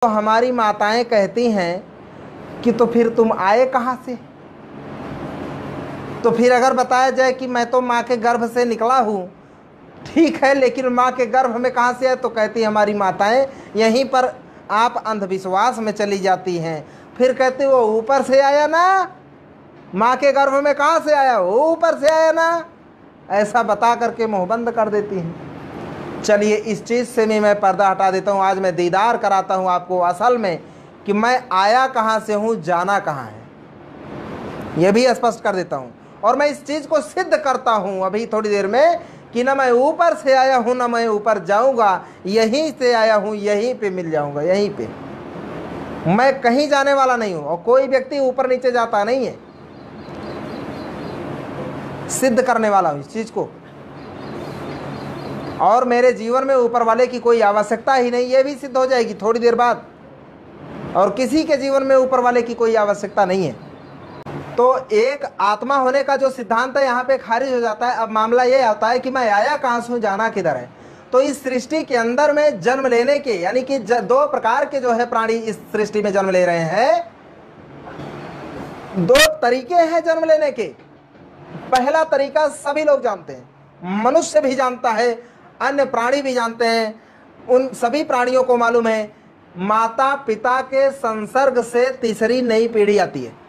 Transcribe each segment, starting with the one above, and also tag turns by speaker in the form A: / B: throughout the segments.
A: तो हमारी माताएं कहती हैं कि तो फिर तुम आए कहाँ से। तो फिर अगर बताया जाए कि मैं तो माँ के गर्भ से निकला हूँ, ठीक है, लेकिन माँ के गर्भ में कहाँ से है, तो कहती हमारी माताएं यहीं पर आप अंधविश्वास में चली जाती हैं। फिर कहती वो ऊपर से आया ना, माँ के गर्भ में कहाँ से आया, वो ऊपर से आया ना, ऐसा बता करके मुँह बंद कर देती हैं। चलिए इस चीज़ से भी मैं पर्दा हटा देता हूँ। आज मैं दीदार कराता हूँ आपको असल में कि मैं आया कहाँ से हूँ, जाना कहाँ है, यह भी स्पष्ट कर देता हूँ। और मैं इस चीज़ को सिद्ध करता हूँ अभी थोड़ी देर में कि ना मैं ऊपर से आया हूँ ना मैं ऊपर जाऊँगा, यहीं से आया हूँ, यहीं पे मिल जाऊँगा, यहीं पे। मैं कहीं जाने वाला नहीं हूँ और कोई व्यक्ति ऊपर नीचे जाता नहीं है। सिद्ध करने वाला हूँ इस चीज़ को, और मेरे जीवन में ऊपर वाले की कोई आवश्यकता ही नहीं, ये भी सिद्ध हो जाएगी थोड़ी देर बाद। और किसी के जीवन में ऊपर वाले की कोई आवश्यकता नहीं है। तो एक आत्मा होने का जो सिद्धांत है यहाँ पे खारिज हो जाता है। अब मामला ये आता है कि मैं आया कहाँ से हूँ, जाना किधर है। तो इस सृष्टि के अंदर में जन्म लेने के, यानी कि दो प्रकार के जो है प्राणी इस सृष्टि में जन्म ले रहे हैं। दो तरीके हैं जन्म लेने के। पहला तरीका सभी लोग जानते हैं, मनुष्य भी जानता है, अन्य प्राणी भी जानते हैं। उन सभी प्राणियों को मालूम है, माता पिता के संसर्ग से तीसरी नई पीढ़ी आती है।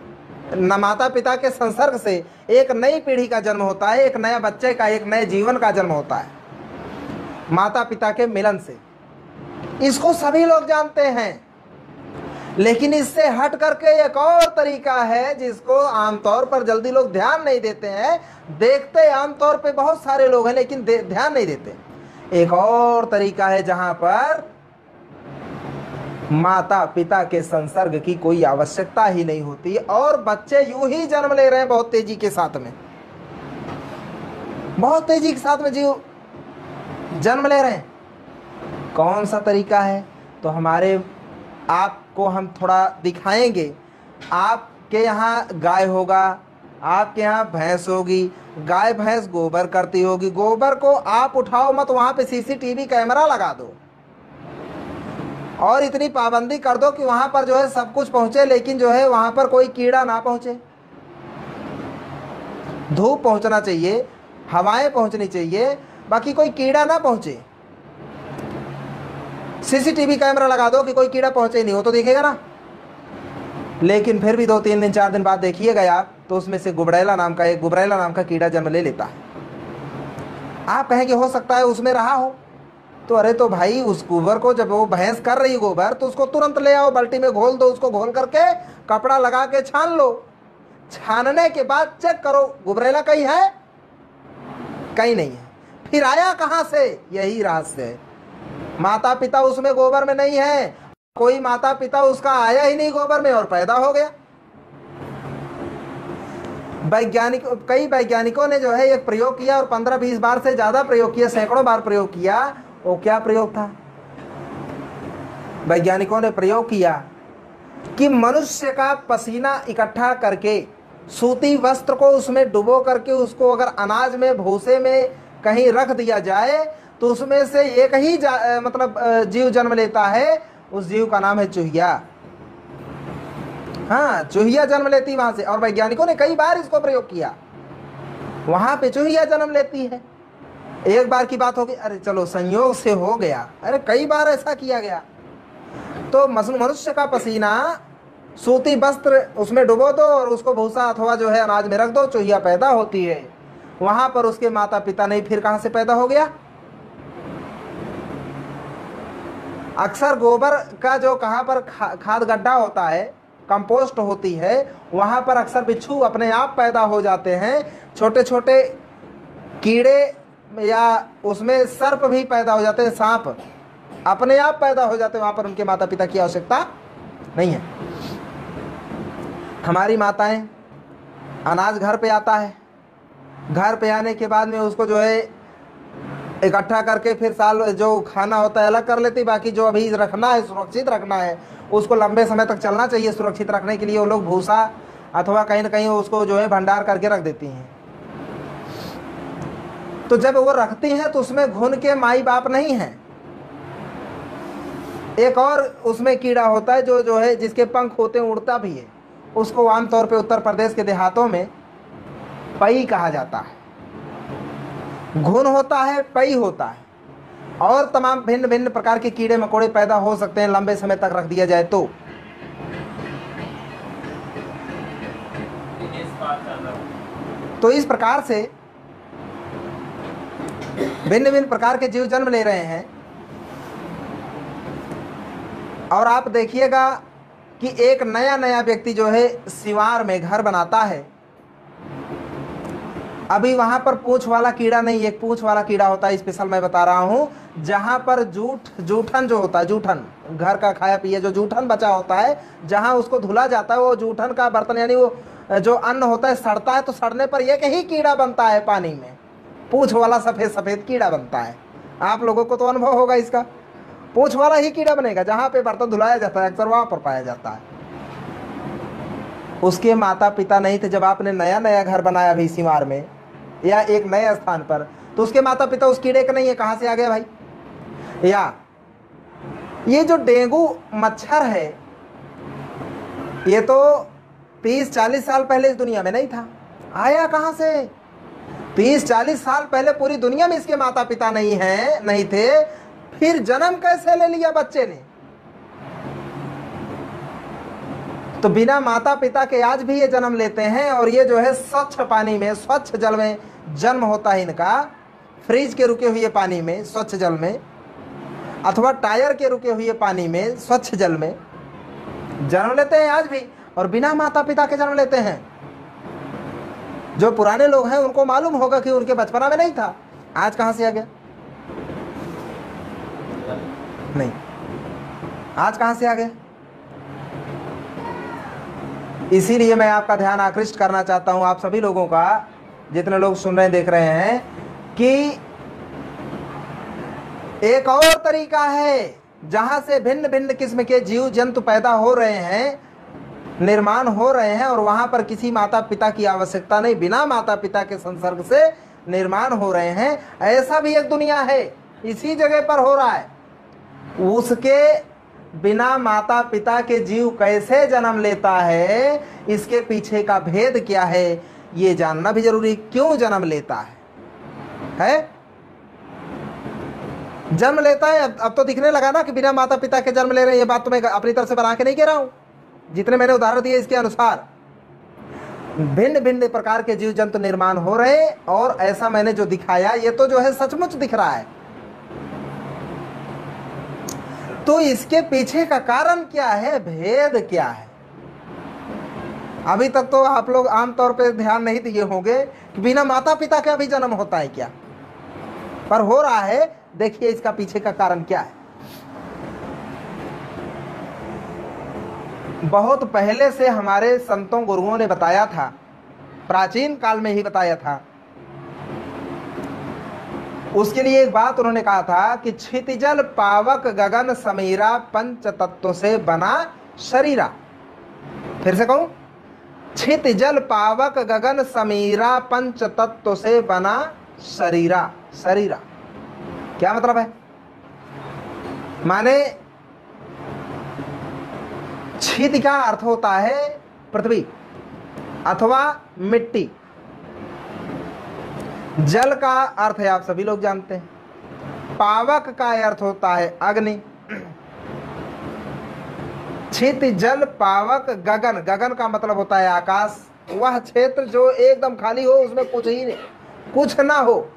A: न माता पिता के संसर्ग से एक नई पीढ़ी का जन्म होता है, एक नया बच्चे का, एक नए जीवन का जन्म होता है माता पिता के मिलन से। इसको सभी लोग जानते हैं। लेकिन इससे हट करके एक और तरीका है जिसको आमतौर पर जल्दी लोग ध्यान नहीं देते हैं। देखते आमतौर पे बहुत सारे लोग हैं लेकिन ध्यान नहीं देते। एक और तरीका है जहां पर माता पिता के संसर्ग की कोई आवश्यकता ही नहीं होती और बच्चे यूं ही जन्म ले रहे हैं बहुत तेजी के साथ में, बहुत तेजी के साथ में जीव जन्म ले रहे हैं। कौन सा तरीका है, तो हमारे आपको हम थोड़ा दिखाएंगे। आपके यहाँ गाय होगा, आपके यहाँ भैंस होगी, गाय भैंस गोबर करती होगी, गोबर को आप उठाओ मत, वहाँ पे सीसीटीवी कैमरा लगा दो और इतनी पाबंदी कर दो कि वहाँ पर जो है सब कुछ पहुँचे, लेकिन जो है वहाँ पर कोई कीड़ा ना पहुँचे। धूप पहुँचना चाहिए, हवाएं पहुँचनी चाहिए, बाकी कोई कीड़ा ना पहुँचे। सीसीटीवी कैमरा लगा दो कि कोई कीड़ा पहुँचे ही नहीं, हो तो दिखेगा ना। लेकिन फिर भी 2-3 दिन 4 दिन बाद देखिएगा आप, तो उसमें से गुबरैला नाम का कीड़ा जन्म ले लेता है। आप कहें कि हो सकता है उसमें रहा हो, तो अरे तो भाई उस गोबर को जब वो भैंस कर रही गोबर तो उसको तुरंत ले आओ, बाल्टी में घोल दो, उसको घोल करके कपड़ा लगा के छान लो। छानने के बाद चेक करो गुबरैला कहीं है, कहीं नहीं है। फिर आया कहाँ से, यही रहस्य है। माता पिता उसमें गोबर में नहीं है, कोई माता पिता उसका आया ही नहीं गोबर में और पैदा हो गया। कई वैज्ञानिकों ने जो है एक प्रयोग किया और 15-20 बार से ज्यादा प्रयोग किया, सैकड़ों बार प्रयोग किया। वो क्या प्रयोग था, वैज्ञानिकों ने प्रयोग किया कि मनुष्य का पसीना इकट्ठा करके सूती वस्त्र को उसमें डुबो करके उसको अगर अनाज में भूसे में कहीं रख दिया जाए तो उसमें से एक ही जीव जन्म लेता है। उस जीव का नाम है चूहिया। हाँ, चूहिया जन्म लेती वहां से, और वैज्ञानिकों ने कई बार इसको प्रयोग किया। वहां पे चूहिया जन्म लेती है। एक बार की बात होगी, अरे चलो संयोग से हो गया, अरे कई बार ऐसा किया गया। तो मनुष्य का पसीना सूती वस्त्र उसमें डुबो दो और उसको भूसा अथवा जो है अनाज में रख दो, चूहिया पैदा होती है। वहां पर उसके माता पिता नहीं, फिर कहां से पैदा हो गया। अक्सर गोबर का जो कहां पर खाद गड्ढा होता है, कंपोस्ट होती है, वहां पर अक्सर बिच्छू अपने आप पैदा हो जाते हैं। छोटे छोटे कीड़े या उसमें सर्प भी पैदा हो जाते हैं, सांप अपने आप पैदा हो जाते हैं। वहां पर उनके माता पिता की आवश्यकता नहीं है। हमारी माताएं, अनाज घर पे आता है, घर पे आने के बाद में उसको जो है इकट्ठा करके फिर साल जो खाना होता है अलग कर लेती, बाकी जो अभी रखना है, सुरक्षित रखना है, उसको लंबे समय तक चलना चाहिए। सुरक्षित रखने के लिए वो लोग भूसा अथवा कहीं ना कहीं उसको जो है भंडार करके रख देती हैं। तो जब वो रखती हैं तो उसमें घुन के माई बाप नहीं है, एक और उसमें कीड़ा होता है जो है जिसके पंख होते हैं, उड़ता भी है, उसको आमतौर पे उत्तर प्रदेश के देहातों में पई कहा जाता है। घुन होता है, पई होता है, और तमाम भिन्न भिन्न प्रकार के कीड़े मकोड़े पैदा हो सकते हैं लंबे समय तक रख दिया जाए तो इस प्रकार से भिन्न भिन्न प्रकार के जीव जन्म ले रहे हैं। और आप देखिएगा कि एक नया नया व्यक्ति जो है सिवार में घर बनाता है, अभी वहां पर पूंछ वाला कीड़ा नहीं, एक पूंछ वाला कीड़ा होता है, स्पेशल मैं बता रहा हूं, जहां पर जूठन जो होता है, जूठन घर का खाया पिया जो जूठन बचा होता है, जहां उसको धुला जाता है, वो जूठन का बर्तन यानी वो जो अन्न होता है सड़ता है, तो सड़ने पर एक ही कीड़ा बनता है पानी में, पूंछ वाला सफेद सफेद कीड़ा बनता है। आप लोगों को तो अनुभव होगा इसका, पूंछ वाला ही कीड़ा बनेगा, जहां पे बर्तन धुलाया जाता है अक्सर वहां पर पाया जाता है। उसके माता पिता नहीं थे जब आपने नया नया घर बनाया भी सिवार में या एक नए स्थान पर, तो उसके माता पिता उस कीड़े के नहीं है, कहां से आ गया भाई? या ये जो डेंगू मच्छर है, ये तो 30-40 साल पहले इस दुनिया में नहीं था, आया कहां से? 30-40 साल पहले पूरी दुनिया में इसके माता पिता नहीं थे, फिर जन्म कैसे ले लिया बच्चे ने? तो बिना माता पिता के आज भी ये जन्म लेते हैं, और ये जो है स्वच्छ पानी में, स्वच्छ जल में जन्म होता है इनका, फ्रिज के रुके हुए पानी में, स्वच्छ जल में, अथवा टायर के रुके हुए पानी में, स्वच्छ जल में जन्म लेते हैं आज भी, और बिना माता पिता के जन्म लेते हैं। जो पुराने लोग हैं उनको मालूम होगा कि उनके बचपना में नहीं था, आज कहां से आ गया? नहीं, आज कहां से आ गया? इसीलिए मैं आपका ध्यान आकृष्ट करना चाहता हूं, आप सभी लोगों का, जितने लोग सुन रहे देख रहे हैं, कि एक और तरीका है जहां से भिन्न भिन्न किस्म के जीव जंतु पैदा हो रहे हैं, निर्माण हो रहे हैं, और वहां पर किसी माता पिता की आवश्यकता नहीं, बिना माता पिता के संसर्ग से निर्माण हो रहे हैं। ऐसा भी एक दुनिया है, इसी जगह पर हो रहा है। उसके बिना माता पिता के जीव कैसे जन्म लेता है, इसके पीछे का भेद क्या है, ये जानना भी जरूरी। क्यों जन्म लेता है? जन्म लेता है, अब तो दिखने लगा ना कि बिना माता पिता के जन्म ले रहे हैं। ये बात तो मैं अपनी तरफ से बना के नहीं कह रहा हूं, जितने मैंने उदाहरण दिए इसके अनुसार भिन्न भिन्न प्रकार के जीव जंतु निर्माण हो रहे हैं, और ऐसा मैंने जो दिखाया ये तो जो है सचमुच दिख रहा है। तो इसके पीछे का कारण क्या है, भेद क्या है? अभी तक तो आप लोग आमतौर पे ध्यान नहीं दिए होंगे कि बिना माता पिता के अभी जन्म होता है क्या, पर हो रहा है। देखिए इसका पीछे का कारण क्या है। बहुत पहले से हमारे संतों गुरुओं ने बताया था, प्राचीन काल में ही बताया था। उसके लिए एक बात उन्होंने कहा था कि क्षितिजल पावक गगन समीरा पंच तत्व से बना शरीरा। फिर से कहूं, क्षितिजल पावक गगन समीरा पंच तत्व से बना शरीरा। शरीरा क्या मतलब है? माने क्षिति का अर्थ होता है पृथ्वी अथवा मिट्टी, जल का अर्थ है आप सभी लोग जानते हैं, पावक का अर्थ होता है अग्नि। क्षिति जल पावक गगन, गगन का मतलब होता है आकाश, वह क्षेत्र जो एकदम खाली हो, उसमें कुछ ही नहीं, कुछ ना हो,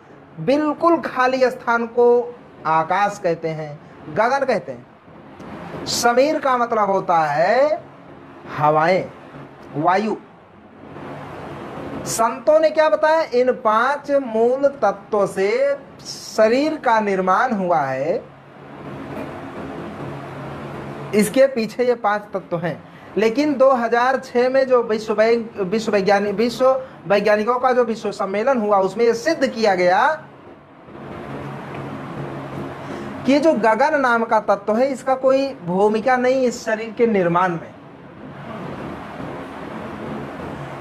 A: बिल्कुल खाली स्थान को आकाश कहते हैं, गगन कहते हैं। समीर का मतलब होता है हवाएं, वायु। संतों ने क्या बताया? इन 5 मूल तत्वों से शरीर का निर्माण हुआ है। इसके पीछे ये 5 तत्व हैं। लेकिन 2006 में जो विश्व वैज्ञानिकों का जो विश्व सम्मेलन हुआ, उसमें ये सिद्ध किया गया कि जो गगन नाम का तत्व है, इसका कोई भूमिका नहीं इस शरीर के निर्माण में।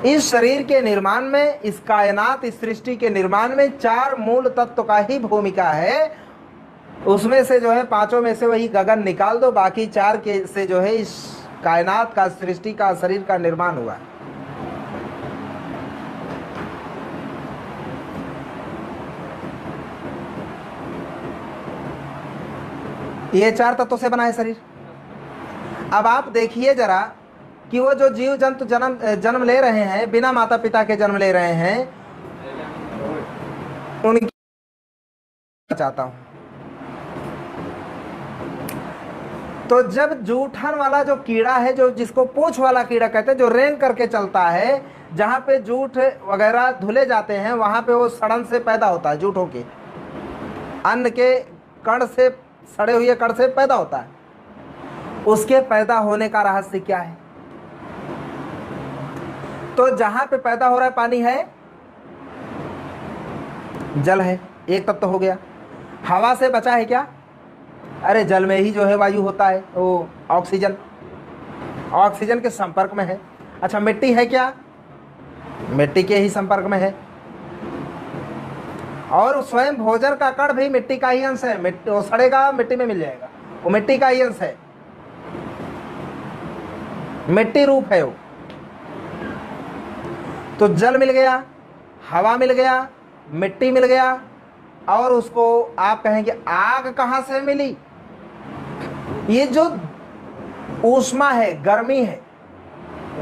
A: इस शरीर के निर्माण में, इस कायनात, इस सृष्टि के निर्माण में 4 मूल तत्व का ही भूमिका है। उसमें से जो है पांचों में से वही गगन निकाल दो, बाकी चार के से जो है इस कायनात का, सृष्टि का, शरीर का निर्माण हुआ। ये चार तत्वों से बना है शरीर। अब आप देखिए जरा कि वो जो जीव जंतु जन्म ले रहे हैं, बिना माता पिता के जन्म ले रहे हैं, उनकी चाहता हूं। तो जब जूठन वाला जो कीड़ा है, जो जिसको पूंछ वाला कीड़ा कहते हैं, जो रेंग करके चलता है, जहां पे जूठ वगैरह धुले जाते हैं वहां पे वो सड़न से पैदा होता है, जूठों के अन्न के कण से, सड़े हुए कण से पैदा होता है। उसके पैदा होने का रहस्य क्या है? तो जहां पे पैदा हो रहा है पानी है, जल है, एक तत्व हो गया। हवा से बचा है क्या? अरे जल में ही जो है वायु होता है, वो ऑक्सीजन, ऑक्सीजन के संपर्क में है। अच्छा मिट्टी है क्या? मिट्टी के ही संपर्क में है। और स्वयं भोजन का कण भी मिट्टी का ही अंश है। मिट्टी वो सड़ेगा, मिट्टी में मिल जाएगा, वो मिट्टी का ही अंश है, मिट्टी रूप है वो। तो जल मिल गया, हवा मिल गया, मिट्टी मिल गया, और उसको आप कहेंगे आग कहां से मिली? ये जो ऊष्मा है, गर्मी है,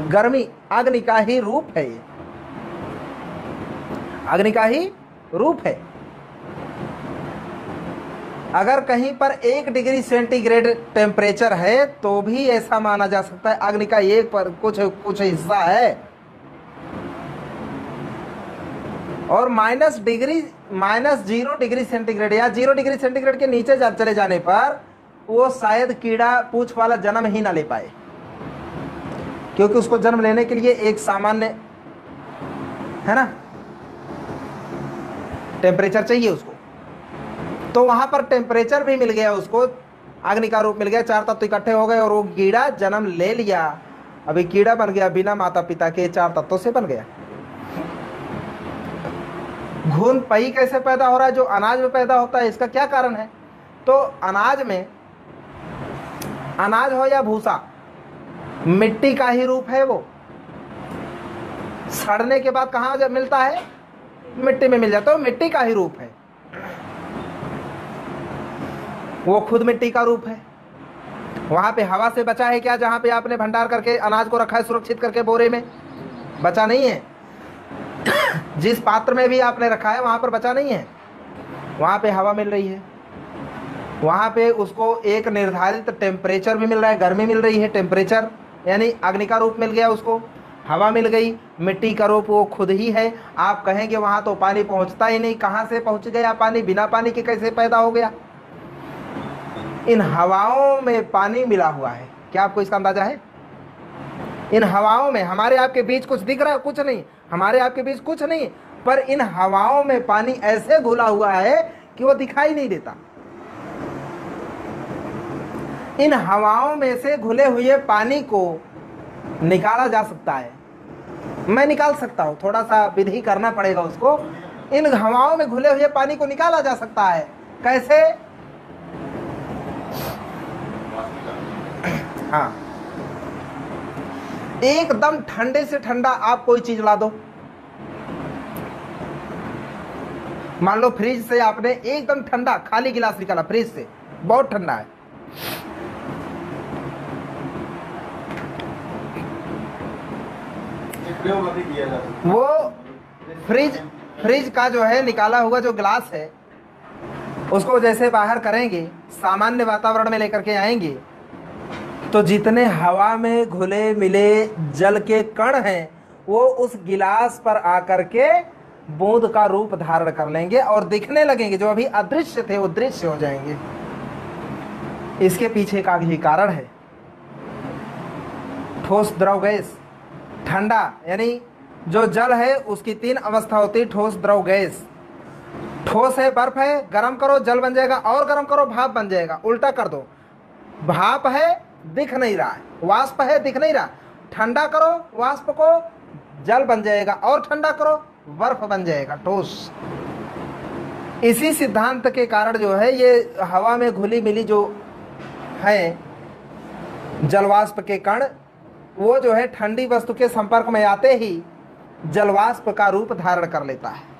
A: गर्मी अग्नि का ही रूप है, ये अग्नि का ही रूप है। अगर कहीं पर 1 डिग्री सेंटीग्रेड टेम्परेचर है तो भी ऐसा माना जा सकता है अग्नि का एक पर कुछ हिस्सा है। और -0 डिग्री सेंटीग्रेड या 0 डिग्री सेंटीग्रेड के नीचे चले जाने पर वो शायद कीड़ा पूंछ वाला जन्म ही ना ले पाए, क्योंकि उसको जन्म लेने के लिए एक सामान्य है ना टेम्परेचर चाहिए उसको। तो वहां पर टेम्परेचर भी मिल गया उसको, अग्नि का रूप मिल गया, 4 तत्व इकट्ठे हो गए और वो कीड़ा जन्म ले लिया। अभी कीड़ा बन गया बिना माता पिता के, 4 तत्वों से बन गया। घुन पई कैसे पैदा हो रहा है? जो अनाज में पैदा होता है, इसका क्या कारण है? तो अनाज में, अनाज हो या भूसा, मिट्टी का ही रूप है वो। सड़ने के बाद कहाँ जब मिलता है? मिट्टी में मिल जाता है, मिट्टी का ही रूप है वो, खुद मिट्टी का रूप है। वहां पे हवा से बचा है क्या? जहां पे आपने भंडार करके अनाज को रखा है सुरक्षित करके बोरे में, बचा नहीं है। जिस पात्र में भी आपने रखा है वहां पर बचा नहीं है, वहां पे हवा मिल रही है, वहां पे उसको एक निर्धारित टेम्परेचर भी मिल रहा है, गर्मी मिल रही है, टेम्परेचर यानी अग्नि का रूप मिल गया उसको, हवा मिल गई, मिट्टी का रूप वो खुद ही है। आप कहेंगे वहां तो पानी पहुंचता ही नहीं, कहां से पहुंच गया पानी? बिना पानी के कैसे पैदा हो गया? इन हवाओं में पानी मिला हुआ है। क्या आपको इसका अंदाजा है? इन हवाओं में, हमारे आपके बीच कुछ दिख रहा है? कुछ नहीं, हमारे आपके बीच कुछ नहीं, पर इन हवाओं में पानी ऐसे घुला हुआ है कि वो दिखाई नहीं देता। इन हवाओं में से घुले हुए पानी को निकाला जा सकता है। मैं निकाल सकता हूं, थोड़ा सा विधि करना पड़ेगा उसको। इन हवाओं में घुले हुए पानी को निकाला जा सकता है। कैसे? हाँ, एकदम ठंडे से ठंडा आप कोई चीज ला दो, मान लो फ्रिज से आपने एकदम ठंडा खाली गिलास निकाला फ्रिज से, बहुत ठंडा है, वो फ्रिज का जो है निकाला हुआ जो ग्लास है उसको जैसे बाहर करेंगे, सामान्य वातावरण में लेकर के आएंगे, तो जितने हवा में घुले मिले जल के कण हैं वो उस गिलास पर आकर के बूंद का रूप धारण कर लेंगे और दिखने लगेंगे। जो अभी अदृश्य थे वो दृश्य हो जाएंगे। इसके पीछे का ही कारण है। ठोस, द्रव, गैस। ठंडा यानी जो जल है उसकी 3 अवस्था होती है, ठोस, द्रव, गैस। ठोस है, बर्फ है, गर्म करो जल बन जाएगा, और गर्म करो भाप बन जाएगा। उल्टा कर दो, भाप है दिख नहीं रहा है, वाष्प है दिख नहीं रहा, ठंडा करो वाष्प को, जल बन जाएगा, और ठंडा करो बर्फ बन जाएगा, ठोस। इसी सिद्धांत के कारण जो है ये हवा में घुली मिली जो है जलवाष्प के कण, वो जो है ठंडी वस्तु के संपर्क में आते ही जलवाष्प का रूप धारण कर लेता है।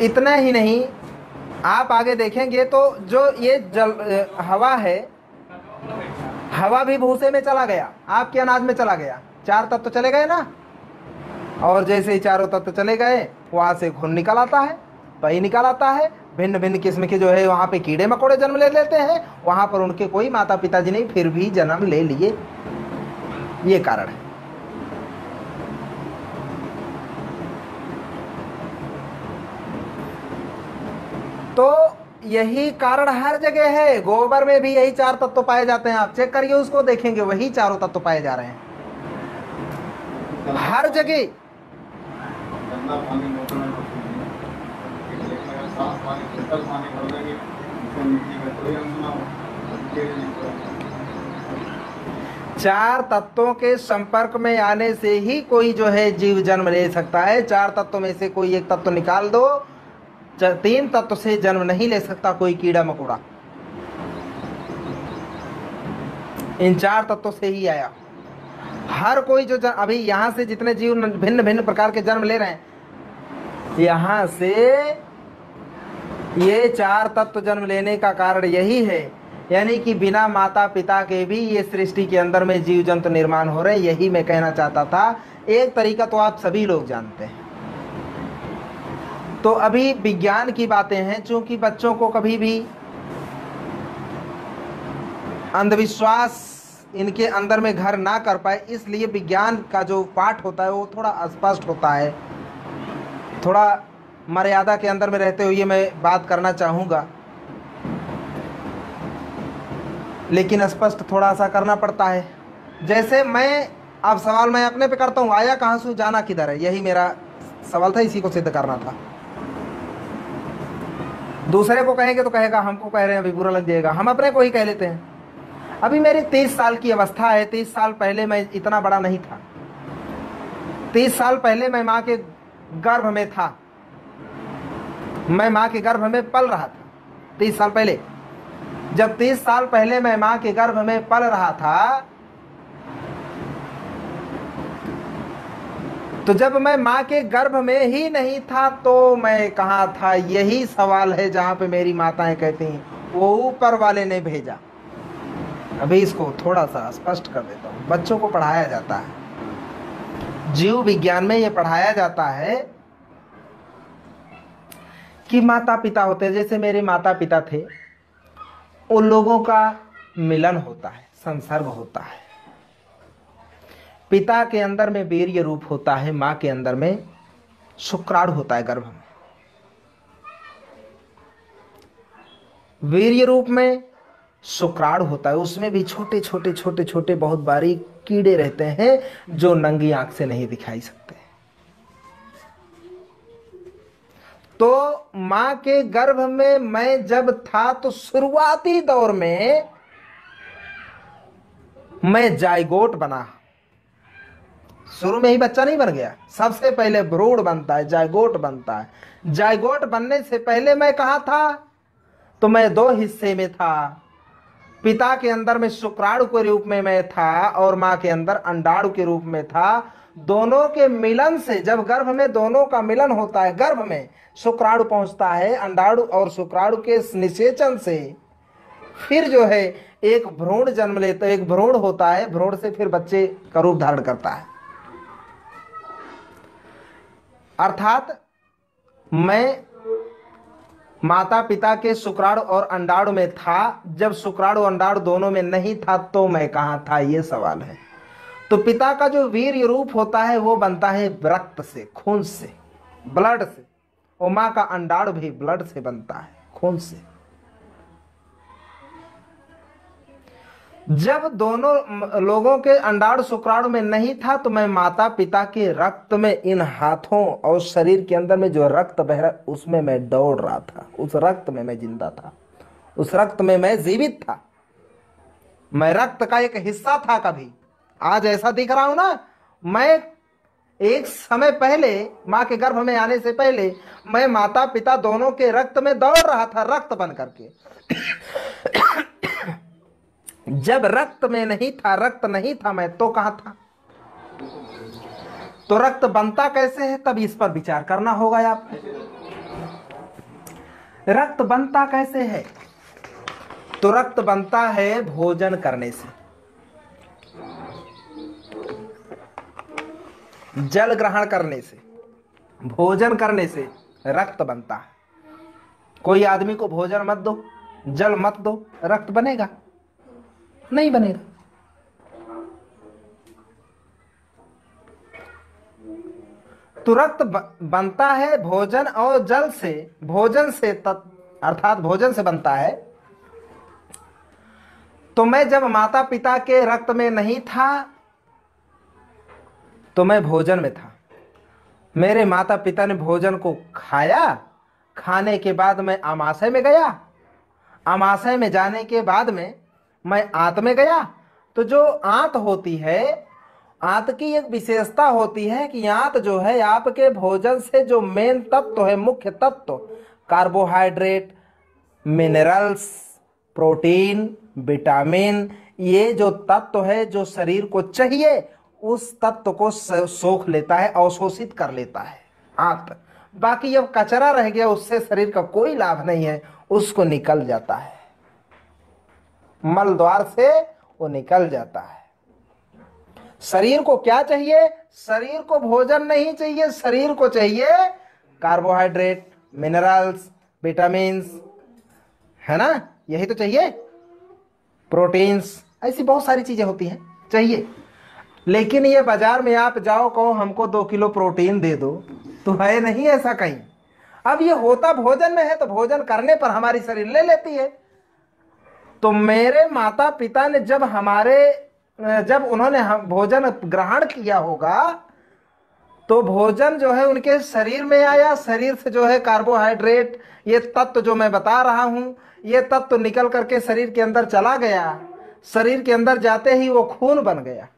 A: इतना ही नहीं, आप आगे देखेंगे तो जो ये हवा है, हवा भी भूसे में चला गया, आपके अनाज में चला गया, चार तत्व चले गए ना। और जैसे ही चारों तत्व चले गए वहां से घुन निकल आता है, पई निकल आता है, भिन्न भिन्न किस्म के जो है वहां पे कीड़े मकोड़े जन्म ले लेते हैं, वहां पर उनके कोई माता पिताजी नहीं, फिर भी जन्म ले लिए। ये कारण है। तो यही कारण हर जगह है। गोबर में भी यही चार तत्व पाए जाते हैं, आप चेक करिए उसको, देखेंगे वही चारों तत्व पाए जा रहे हैं हर जगह। चार तत्वों के संपर्क में आने से ही कोई जो है जीव जन्म ले सकता है। चार तत्वों में से कोई एक तत्व निकाल दो, तीन तत्व से जन्म नहीं ले सकता कोई कीड़ा मकोड़ा। इन चार तत्वों से ही आया हर कोई जो अभी यहाँ से जितने जीव भिन्न भिन्न प्रकार के जन्म ले रहे हैं, यहाँ से ये चार तत्व जन्म लेने का कारण यही है। यानी कि बिना माता पिता के भी ये सृष्टि के अंदर में जीव जंतु निर्माण हो रहे हैं। यही मैं कहना चाहता था। एक तरीका तो आप सभी लोग जानते हैं। तो अभी विज्ञान की बातें हैं, चूंकि बच्चों को कभी भी अंधविश्वास इनके अंदर में घर ना कर पाए, इसलिए विज्ञान का जो पाठ होता है वो थोड़ा स्पष्ट होता है। थोड़ा मर्यादा के अंदर में रहते हुए मैं बात करना चाहूँगा, लेकिन स्पष्ट थोड़ा सा करना पड़ता है। जैसे अब सवाल मैं अपने पे करता हूँ, आया कहाँ से जाना किधर है, यही मेरा सवाल था, इसी को सिद्ध करना था। दूसरे को कहेंगे तो कहेगा हमको कह रहे हैं, अभी बुरा लग जाएगा। हम अपने को ही कह लेते हैं। अभी मेरी 30 साल की अवस्था है। 30 साल पहले मैं इतना बड़ा नहीं था। 30 साल पहले मैं माँ के गर्भ में था, मैं माँ के गर्भ में पल रहा था। 30 साल पहले, जब 30 साल पहले मैं माँ के गर्भ में पल रहा था, तो जब मैं माँ के गर्भ में ही नहीं था तो मैं कहाँ था? यही सवाल है जहाँ पे मेरी माताएं कहती हैं वो ऊपर वाले ने भेजा। अभी इसको थोड़ा सा स्पष्ट कर देता हूँ। बच्चों को पढ़ाया जाता है, जीव विज्ञान में ये पढ़ाया जाता है कि माता पिता होते हैं। जैसे मेरे माता पिता थे, उन लोगों का मिलन होता है, संसर्ग होता है। पिता के अंदर में वीर्य रूप होता है, माँ के अंदर में शुक्राणु होता है गर्भ में। वीर्य रूप में शुक्राणु होता है, उसमें भी छोटे छोटे छोटे छोटे बहुत बारीक कीड़े रहते हैं जो नंगी आंख से नहीं दिखाई सकते। तो मां के गर्भ में मैं जब था तो शुरुआती दौर में मैं जायगोट बना। शुरू में ही बच्चा नहीं बन गया, सबसे पहले भ्रूण बनता है, जायगोट बनता है। जायगोट बनने से पहले मैं कहाँ था? तो मैं दो हिस्से में था। पिता के अंदर में शुक्राणु के रूप में मैं था और माँ के अंदर अंडाणु के रूप में था। दोनों के मिलन से, जब गर्भ में दोनों का मिलन होता है, गर्भ में शुक्राणु पहुंचता है, अंडाणु और शुक्राणु के निषेचन से फिर जो है एक भ्रूण जन्म लेता है, एक भ्रूण होता है, भ्रूण से फिर बच्चे का रूप धारण करता है। अर्थात मैं माता पिता के शुक्राणु और अंडाणु में था। जब शुक्राणु अंडाणु दोनों में नहीं था तो मैं कहाँ था? ये सवाल है। तो पिता का जो वीर्य रूप होता है वो बनता है रक्त से, खून से, ब्लड से, और माँ का अंडाणु भी ब्लड से बनता है, खून से। जब दोनों लोगों के अंडाणु शुक्राणु में नहीं था तो मैं माता पिता के रक्त में, इन हाथों और शरीर के अंदर में जो रक्त बह रहा उसमें मैं दौड़ रहा था। उस रक्त में मैं जिंदा था, उस रक्त में मैं जीवित था। मैं रक्त का एक हिस्सा था। कभी आज ऐसा दिख रहा हूं ना, मैं एक समय पहले, माँ के गर्भ में आने से पहले, मैं माता पिता दोनों के रक्त में दौड़ रहा था, रक्त बन करके। जब रक्त में नहीं था, रक्त नहीं था, मैं तो कहां था? तो रक्त बनता कैसे है, तब इस पर विचार करना होगा आपको। रक्त बनता कैसे है? तो रक्त बनता है भोजन करने से, जल ग्रहण करने से, भोजन करने से रक्त बनता है। कोई आदमी को भोजन मत दो, जल मत दो, रक्त बनेगा? नहीं बनेगा। तो रक्त बनता है भोजन और जल से, भोजन से अर्थात भोजन से बनता है। तो मैं जब माता पिता के रक्त में नहीं था तो मैं भोजन में था। मेरे माता पिता ने भोजन को खाया, खाने के बाद मैं आमाशय में गया, आमाशय में जाने के बाद में मैं आंत में गया। तो जो आंत होती है, आंत की एक विशेषता होती है कि आंत जो है आपके भोजन से जो मेन तत्व है, मुख्य तत्व, कार्बोहाइड्रेट, मिनरल्स, प्रोटीन, विटामिन, ये जो तत्व है जो शरीर को चाहिए, उस तत्व को सोख लेता है, अवशोषित कर लेता है आंत। बाकी जब कचरा रह गया उससे शरीर का कोई लाभ नहीं है, उसको निकल जाता है, मल द्वार से वो निकल जाता है। शरीर को क्या चाहिए? शरीर को भोजन नहीं चाहिए, शरीर को चाहिए कार्बोहाइड्रेट, मिनरल्स, विटामिन्स, है ना, यही तो चाहिए, प्रोटीन्स, ऐसी बहुत सारी चीजें होती हैं चाहिए। लेकिन ये बाजार में आप जाओ, कहो हमको 2 किलो प्रोटीन दे दो, तो है नहीं ऐसा कहीं। अब ये होता भोजन में है, तो भोजन करने पर हमारी शरीर ले लेती है। तो मेरे माता पिता ने जब उन्होंने भोजन ग्रहण किया होगा, तो भोजन जो है उनके शरीर में आया, शरीर से जो है कार्बोहाइड्रेट, ये तत्व जो मैं बता रहा हूं, ये तत्व निकल करके शरीर के अंदर चला गया। शरीर के अंदर जाते ही वो खून बन गया।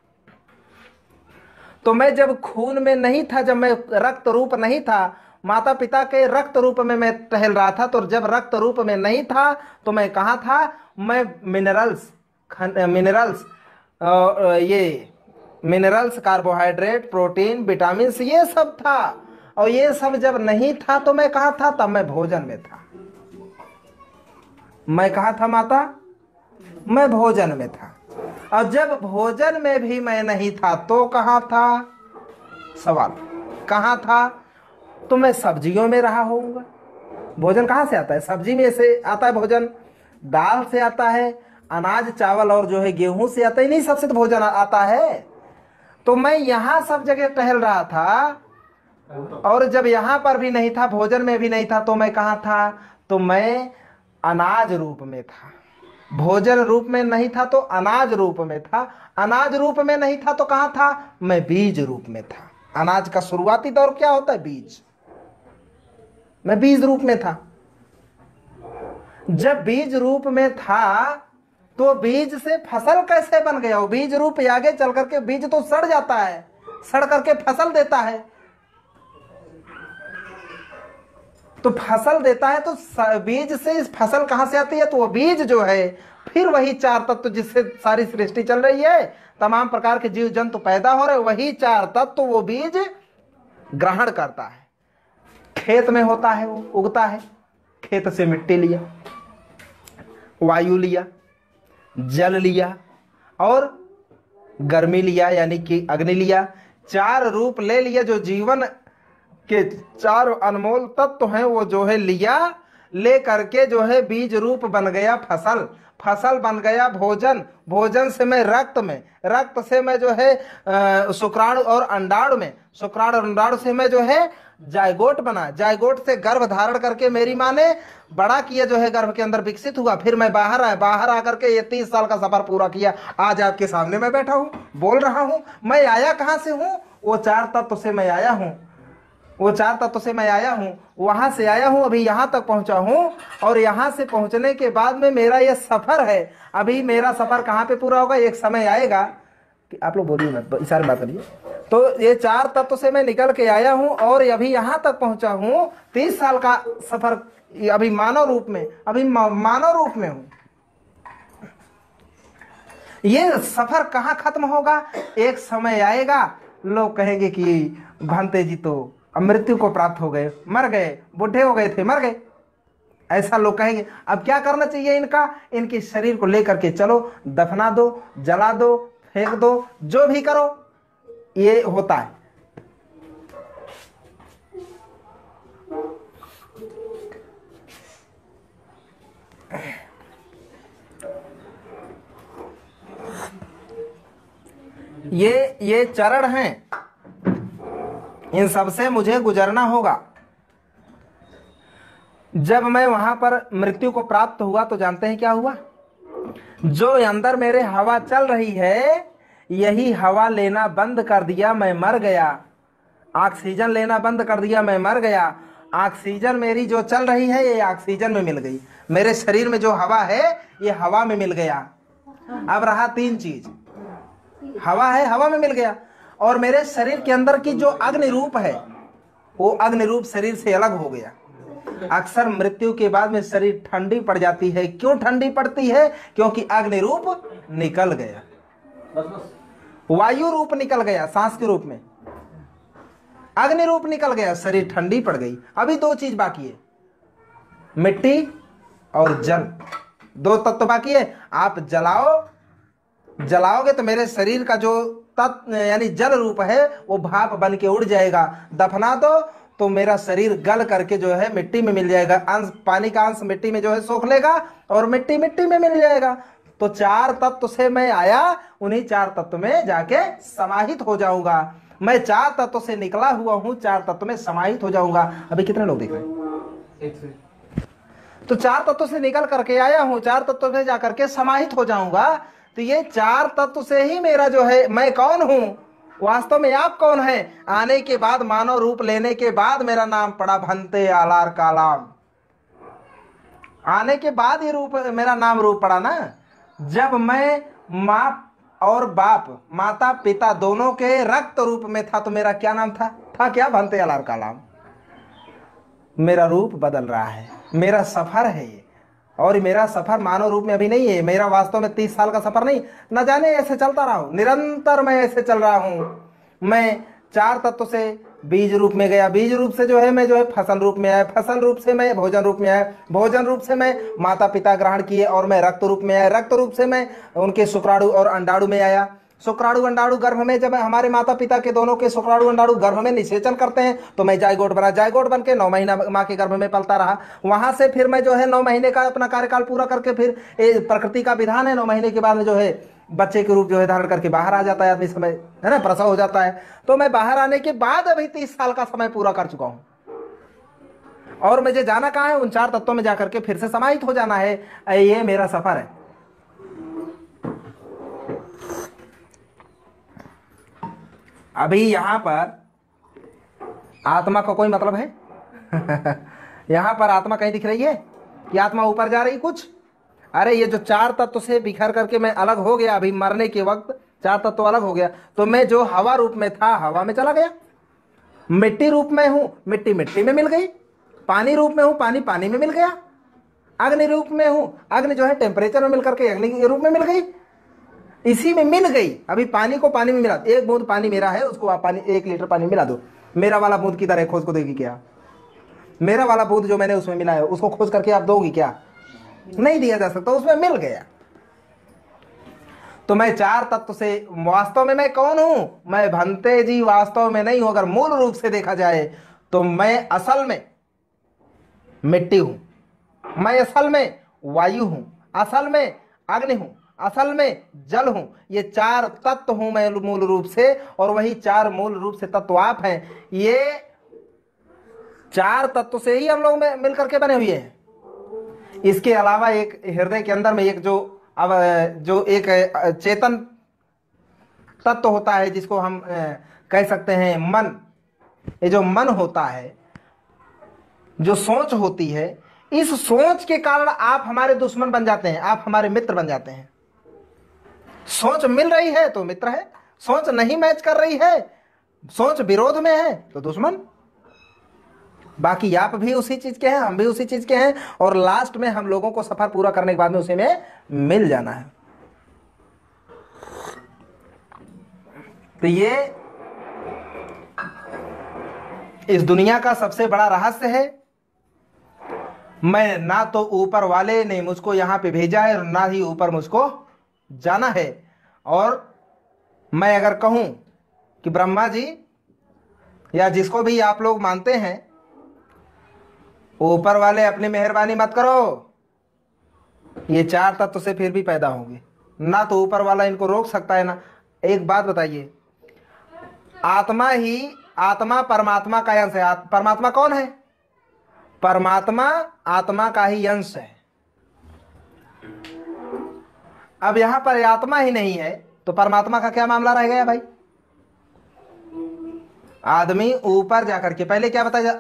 A: तो मैं जब खून में नहीं था, जब मैं रक्त रूप नहीं था, माता पिता के रक्त रूप में मैं टहल रहा था, तो जब रक्त रूप में नहीं था तो मैं कहाँ था? मैं मिनरल्स, कार्बोहाइड्रेट, प्रोटीन, विटामिन, ये सब था। और ये सब जब नहीं था तो मैं कहाँ था? तब मैं भोजन में था। मैं कहाँ था माता? मैं भोजन में था। और जब भोजन में भी मैं नहीं था तो कहाँ था? सवाल, कहाँ था? तो मैं सब्जियों में रहा होऊंगा। भोजन कहाँ से आता है? सब्जी में से आता है भोजन, दाल से आता है, अनाज, चावल और जो है गेहूं से आता है, नहीं सबसे तो भोजन आता है। तो मैं यहाँ सब जगह टहल रहा था, और जब यहाँ पर भी नहीं था, भोजन में भी नहीं था, तो मैं कहाँ था? तो मैं अनाज रूप में था। भोजन रूप में नहीं था तो अनाज रूप में था। अनाज रूप में नहीं था तो कहाँ था? मैं बीज रूप में था। अनाज का शुरुआती दौर क्या होता है? बीज। मैं बीज रूप में था। जब बीज रूप में था तो बीज से फसल कैसे बन गया? वो बीज रूप आगे चल करके बीज तो सड़ जाता है, सड़ करके फसल देता है। तो फसल देता है तो बीज से फसल कहां से आती है? तो वो बीज जो है, फिर वही 4 तत्व जिससे सारी सृष्टि चल रही है, तमाम प्रकार के जीव जंतु पैदा हो रहे, वही 4 तत्व वो बीज ग्रहण करता है। खेत में होता है, वो उगता है, खेत से मिट्टी लिया, वायु लिया, जल लिया और गर्मी लिया, यानी कि अग्नि लिया। 4 रूप ले लिया, जो जीवन के 4 अनमोल तत्व हैं वो जो है लिया, ले करके जो है बीज रूप बन गया फसल, फसल बन गया भोजन, भोजन से मैं रक्त में, रक्त से मैं जो है शुक्राणु और अंडाणु में, शुक्राणु और अंडाणु से मैं जो है जायगोट बना, जायगोट से गर्भ धारण करके मेरी माँ ने बड़ा किया, जो है गर्भ के अंदर विकसित हुआ। फिर मैं बाहर आया, बाहर आकर के ये 30 साल का सफर पूरा किया। आज आपके सामने मैं बैठा हूँ, बोल रहा हूँ। मैं आया कहाँ से हूँ? वो 4 तत्व से मैं आया हूँ, वो 4 तत्व से मैं आया हूँ, वहां से आया हूँ, अभी यहाँ तक पहुंचा हूँ। और यहाँ से पहुंचने के बाद में मेरा ये सफर है। अभी मेरा सफर कहाँ पे पूरा होगा? एक समय आएगा कि आप लोग बोलिए मत, इशारे बात करिए। तो ये 4 तत्व से मैं निकल के आया हूं और अभी यहां तक पहुंचा हूं। 30 साल का सफर अभी मानव रूप में, अभी मानव रूप में हूं। ये सफर कहां खत्म होगा? एक समय आएगा लोग कहेंगे कि भांते जी तो अब मृत्यु को प्राप्त हो गए, मर गए, बूढ़े हो गए थे, मर गए, ऐसा लोग कहेंगे। अब क्या करना चाहिए इनका? इनके शरीर को लेकर के चलो, दफना दो, जला दो, फेंक दो, जो भी करो, ये होता है। ये चरण हैं, इन सबसे मुझे गुजरना होगा। जब मैं वहां पर मृत्यु को प्राप्त हुआ तो जानते हैं क्या हुआ? जो अंदर मेरे हवा चल रही है, यही हवा लेना बंद कर दिया, मैं मर गया। ऑक्सीजन लेना बंद कर दिया, मैं मर गया। ऑक्सीजन मेरी जो चल रही है ये ऑक्सीजन में मिल गई। मेरे शरीर में जो हवा है ये हवा में मिल गया। अब रहा 3 चीज, हवा है, हवा में मिल गया, और मेरे शरीर के अंदर की जो अग्नि रूप है वो अग्नि रूप शरीर से अलग हो गया। अक्सर मृत्यु के बाद में शरीर ठंडी पड़ जाती है। क्यों ठंडी पड़ती है? क्योंकि अग्नि रूप निकल गया, वायु रूप निकल गया, सांस के रूप में अग्नि रूप निकल गया, शरीर ठंडी पड़ गई। अभी 2 चीज बाकी है, मिट्टी और जल, 2 तत्व बाकी है। आप जलाओगे तो मेरे शरीर का जो तत्व यानी जल रूप है वो भाप बन के उड़ जाएगा। दफना दो तो मेरा शरीर गल करके जो है मिट्टी में मिल जाएगा। अंश पानी का अंश मिट्टी में जो है सोख लेगा और मिट्टी मिट्टी में मिल जाएगा। तो 4 तत्व से मैं आया, उन्हीं 4 तत्व में जाके समाहित हो जाऊंगा। मैं 4 तत्व से निकला हुआ हूं, 4 तत्व में समाहित हो जाऊंगा। अभी कितने लोग देख रहे हैं? तो 4 तत्व से निकल करके आया हूं, 4 तत्व में जाकर के समाहित हो जाऊंगा। तो ये 4 तत्व से ही मेरा जो है मैं कौन हूं, वास्तव में आप कौन हैं? आने के बाद, मानव रूप लेने के बाद मेरा नाम पड़ा भंते आलार कालाम। आने के बाद ये रूप मेरा नाम रूप पड़ा ना। जब मैं माँ और बाप, माता पिता दोनों के रक्त रूप में था तो मेरा क्या नाम था क्या? भंते आलार कालाम। मेरा रूप बदल रहा है, मेरा सफर है ये, और मेरा सफर मानव रूप में अभी नहीं है। मेरा वास्तव में 30 साल का सफर नहीं, न जाने ऐसे चलता रहा हूं, निरंतर मैं ऐसे चल रहा हूं। मैं 4 तत्व से बीज रूप में गया, बीज रूप से जो है मैं जो है फसल रूप में आया, फसल रूप से मैं भोजन रूप में आया, भोजन रूप से मैं माता पिता ग्रहण किए और मैं रक्त रूप में आया, रक्त रूप से मैं उनके शुक्राणु और अंडाणु में आया। शुक्राणु अंडाणु गर्भ में, जब हमारे माता पिता के दोनों के शुक्राणु अंडाणु गर्भ में निषेचन करते हैं तो मैं जायगोट बना, जायगोट बन के 9 महीना माँ के गर्भ में पलता रहा। वहां से फिर मैं जो है 9 महीने का अपना कार्यकाल पूरा करके फिर प्रकृति का विधान है, 9 महीने के बाद में जो है बच्चे के रूप जो है धारण करके बाहर आ जाता है आदमी, समय है ना, प्रसव हो जाता है। तो मैं बाहर आने के बाद अभी 30 साल का समय पूरा कर चुका हूं और मुझे जाना कहाँ है? उन 4 तत्वों में जाकर के फिर से समाहित हो जाना है। ये मेरा सफर है। अभी यहां पर आत्मा का कोई मतलब है? यहां पर आत्मा कहीं दिख रही है कि आत्मा ऊपर जा रही कुछ? अरे ये जो 4 तत्व से बिखर करके मैं अलग हो गया, अभी मरने के वक्त 4 तत्व अलग हो गया, तो मैं जो हवा रूप में था हवा में चला गया, मिट्टी रूप में हूं, मिट्टी मिट्टी में मिल गई, पानी रूप में हूं, पानी पानी में मिल गया, अग्नि रूप में हूं, अग्नि जो है टेम्परेचर में मिल करके अग्नि के रूप में मिल गई, इसी में मिल गई। अभी पानी को पानी में मिला, 1 बूंद पानी मेरा है, उसको आप पानी 1 लीटर पानी मिला दो। मेरा वाला बूंद किधर है? खोज को देगी क्या? मेरा वाला बूंद जो मैंने उसमें मिला है उसको खोज करके आप दोगी क्या? नहीं दिया जा सकता, उसमें मिल गया। तो मैं 4 तत्व से वास्तव में मैं कौन हूं? मैं भंते जी वास्तव में नहीं हूं। अगर मूल रूप से देखा जाए तो मैं असल में मिट्टी हूं, मैं असल में वायु हूं, असल में अग्नि हूं, असल में जल हूं। ये 4 तत्व हूं मैं मूल रूप से, और वही 4 मूल रूप से तत्व आप हैं। ये 4 तत्व से ही हम लोग में मिलकर के बने हुए हैं। इसके अलावा एक हृदय के अंदर में एक जो एक चेतन तत्व होता है जिसको हम कह सकते हैं मन। ये जो मन होता है, जो सोच होती है, इस सोच के कारण आप हमारे दुश्मन बन जाते हैं, आप हमारे मित्र बन जाते हैं। सोच मिल रही है तो मित्र है, सोच नहीं मैच कर रही है, सोच विरोध में है तो दुश्मन। बाकी आप भी उसी चीज के हैं, हम भी उसी चीज के हैं, और लास्ट में हम लोगों को सफर पूरा करने के बाद में उसी में मिल जाना है। तो ये इस दुनिया का सबसे बड़ा रहस्य है। मैं ना तो ऊपर वाले ने मुझको यहां पे भेजा है और ना ही ऊपर मुझको जाना है। और मैं अगर कहूं कि ब्रह्मा जी या जिसको भी आप लोग मानते हैं, ऊपर वाले अपनी मेहरबानी मत करो, ये चार तत्व से फिर भी पैदा होंगे, ना तो ऊपर वाला इनको रोक सकता है ना। एक बात बताइए, आत्मा परमात्मा का अंश है। परमात्मा कौन है? परमात्मा आत्मा का ही अंश है। अब यहां पर आत्मा ही नहीं है तो परमात्मा का क्या मामला रह गया भाई? आदमी ऊपर जाकर के, पहले क्या बताया,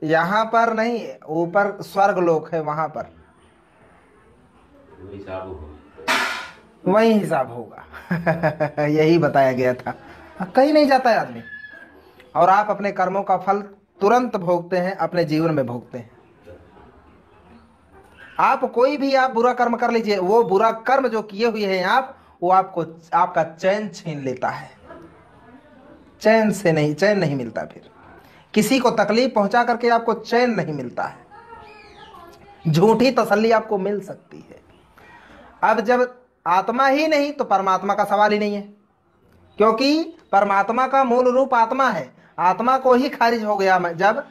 A: यहां पर नहीं, ऊपर स्वर्ग लोक है, वहां पर वही हिसाब होगा यही बताया गया था। कहीं नहीं जाता है आदमी, और आप अपने कर्मों का फल तुरंत भोगते हैं, अपने जीवन में भोगते हैं। आप कोई भी आप बुरा कर्म कर लीजिए, वो बुरा कर्म जो किए हुए हैं आप, वो आपको आपका चैन छीन लेता है। चैन नहीं मिलता। फिर किसी को तकलीफ पहुंचा करके आपको चैन नहीं मिलता है। झूठी तसल्ली आपको मिल सकती है। अब जब आत्मा ही नहीं तो परमात्मा का सवाल ही नहीं है, क्योंकि परमात्मा का मूल रूप आत्मा है। आत्मा को ही खारिज हो गया जब,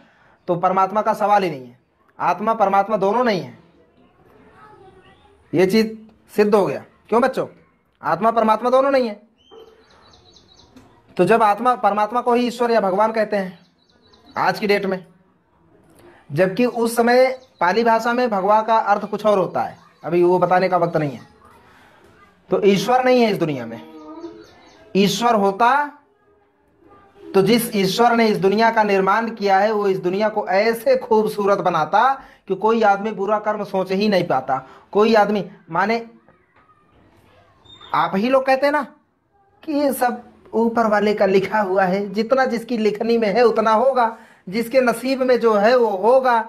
A: तो परमात्मा का सवाल ही नहीं है। आत्मा परमात्मा दोनों नहीं है, ये चीज सिद्ध हो गया। क्यों बच्चों? आत्मा परमात्मा दोनों नहीं है। तो जब आत्मा परमात्मा को ही ईश्वर या भगवान कहते हैं आज की डेट में, जबकि उस समय पाली भाषा में भगवान का अर्थ कुछ और होता है, अभी वो बताने का वक्त नहीं है। तो ईश्वर नहीं है इस दुनिया में। ईश्वर होता तो जिस ईश्वर ने इस दुनिया का निर्माण किया है, वो इस दुनिया को ऐसे खूबसूरत बनाता कि कोई आदमी बुरा कर्म सोच ही नहीं पाता। कोई आदमी, माने आप ही लोग कहते हैं ना कि ये सब ऊपर वाले का लिखा हुआ है, जितना जिसकी लिखनी में है उतना होगा, जिसके नसीब में जो है वो होगा।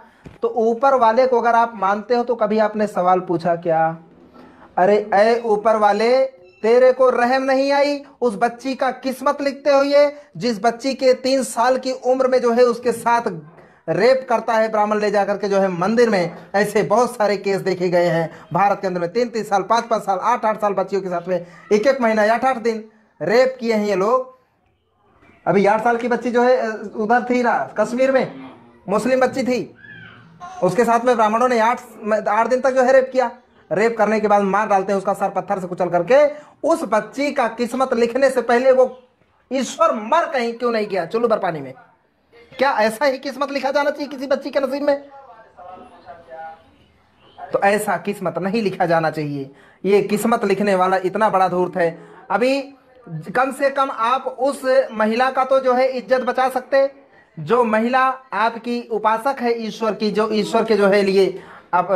A: तो ऊपर वाले को अगर आप मानते हो तो कभी आपने सवाल पूछा क्या, अरे ऐ ऊपर वाले, तेरे को रहम नहीं आई उस बच्ची का किस्मत लिखते हुए, जिस बच्ची के 3 साल की उम्र में जो है उसके साथ रेप करता है ब्राह्मण ले जाकर के जो है मंदिर में। ऐसे बहुत सारे केस देखे गए हैं भारत के अंदर में। 3-3 साल, 5-5 साल, 8-8 साल बच्चियों के साथ में 1-1 महीना, 8-8 दिन रेप किए हैं ये लोग। अभी 8 साल की बच्ची जो है उधर थी ना, कश्मीर में मुस्लिम बच्ची थी, उसके साथ में ब्राह्मणों ने 8 दिन तक जो है रेप किया। रेप करने के बाद मार डालते हैं उसका सर पत्थर से कुचल करके। उस बच्ची का किस्मत लिखने से पहले वो ईश्वर मर कहीं क्यों नहीं गया चुल्लू भर पानी में? क्या ऐसा ही किस्मत लिखा जाना चाहिए किसी बच्ची के नसीब में? तो ऐसा किस्मत नहीं लिखा जाना चाहिए। ये किस्मत लिखने वाला इतना बड़ा धूर्त है। अभी कम से कम आप उस महिला का तो जो है इज्जत बचा सकते, जो महिला आपकी उपासक है ईश्वर की, जो ईश्वर के जो है लिए आप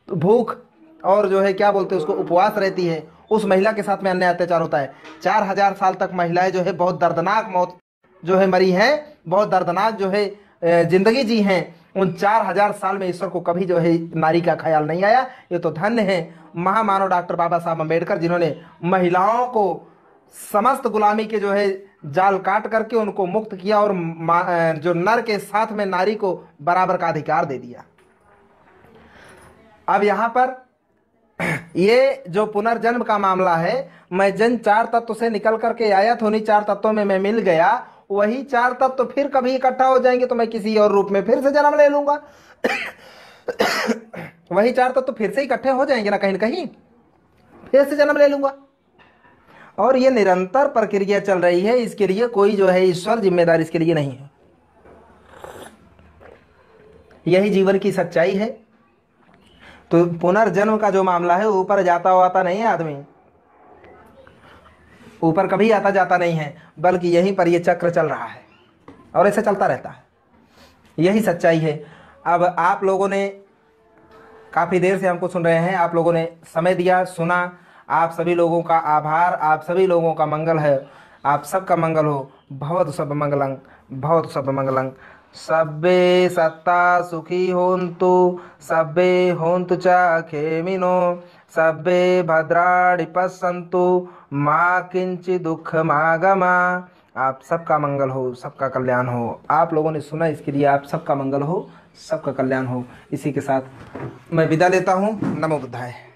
A: भूख और जो है क्या बोलते हैं उसको उपवास रहती है, उस महिला के साथ में अन्याय अत्याचार होता है। 4000 साल तक महिलाएं जो है बहुत दर्दनाक मौत जो है मरी हैं, बहुत दर्दनाक जो है जिंदगी जी हैं। उन 4000 साल में ईश्वर को कभी जो है नारी का ख्याल नहीं आया। ये तो धन्य है महामानव डॉक्टर बाबा साहब अम्बेडकर, जिन्होंने महिलाओं को समस्त गुलामी के जो है जाल काट करके उनको मुक्त किया और जो नर के साथ में नारी को बराबर का अधिकार दे दिया। अब यहां पर ये जो पुनर्जन्म का मामला है, मैं जिन 4 तत्व से निकल करके आया था उन्हीं 4 तत्वों में मैं मिल गया, वही 4 तत्व फिर कभी इकट्ठा हो जाएंगे तो मैं किसी और रूप में फिर से जन्म ले लूंगा वही 4 तत्व फिर से इकट्ठे हो जाएंगे ना कहीं फिर से जन्म ले लूंगा। और ये निरंतर प्रक्रिया चल रही है। इसके लिए कोई जो है ईश्वर जिम्मेदार इसके लिए नहीं है। यही जीवन की सच्चाई है। तो पुनर्जन्म का जो मामला है, ऊपर जाता आता नहीं है आदमी, ऊपर कभी आता जाता नहीं है, बल्कि यहीं पर ये चक्र चल रहा है और ऐसे चलता रहता है। यही सच्चाई है। अब आप लोगों ने काफ़ी देर से हमको सुन रहे हैं, आप लोगों ने समय दिया, सुना। आप सभी लोगों का आभार, आप सभी लोगों का मंगल है। आप सबका मंगल हो। भवतु सब मंगलं, भवतु सब मंगलं। सब्बे सत्ता सुखी होन्तु, सब्बे होन्तु च खेमिनो, सब्बे भद्राणि पश्यन्तु, माँ किंचित् दुःखमागमा। आप सबका मंगल हो, सबका कल्याण हो। आप लोगों ने सुना, इसके लिए आप सबका मंगल हो, सबका कल्याण हो। इसी के साथ मैं विदा लेता हूँ। नमो बुद्धाय।